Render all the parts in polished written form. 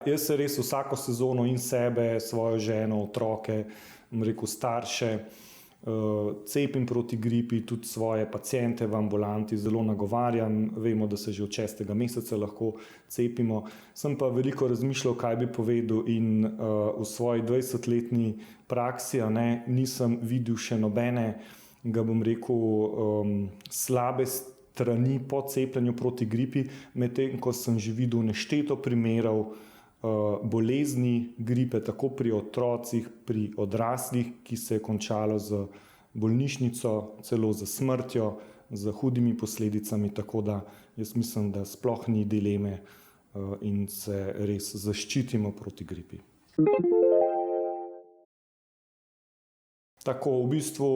Jaz se res vsako sezono in sebe, svojo ženo, otroke, starše, cepim proti gripi, tudi svoje paciente v ambulanti zelo nagovarjam. Vemo, da se že od 6. meseca lahko cepimo. Sem pa veliko razmišljal, kaj bi povedal, in v svoji 20-letni praksi nisem videl še nobene, slabe strani po cepljenju proti gripi, medtem ko sem že videl nešteto primerov bolezni gripe, tako pri otrocih, pri odraslih, ki se je končalo z bolnišnico, celo z smrtjo, z hudimi posledicami, tako da jaz mislim, da sploh ni dileme in se res zaščitimo proti gripi. Tako, v bistvu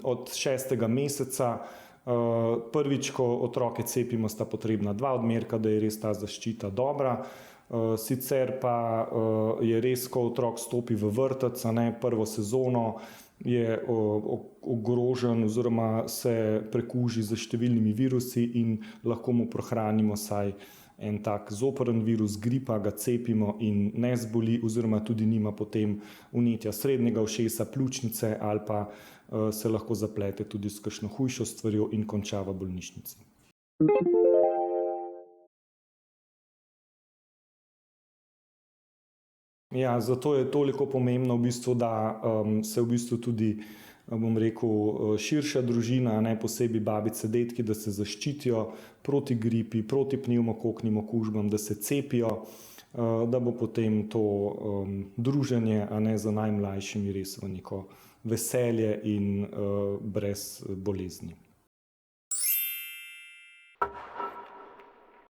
od 6. meseca prvič, ko otroke cepimo, sta potrebna 2 odmerka, da je res ta zaščita dobra. Sicer pa je res, ko otrok stopi v vrtec, prvo sezono, je ogrožen oziroma se prekuži s številnimi virusi in lahko mu prihranimo vsaj en tak zoprn virus gripa, ga cepimo in ne zboli oziroma tudi nima potem vnetja srednjega ušesa, pljučnice ali pa se lahko zaplete tudi s kakšno hujšo stvarjo in konča v bolnišnici. Ja, zato je toliko pomembno da se tudi, širša družina, posebej babice, dedki, da se zaščitijo proti gripi, proti pnevmokoknim okužbam, da se cepijo, da bo potem to druženje z najmlajšimi res v neko veselje in brez bolezni.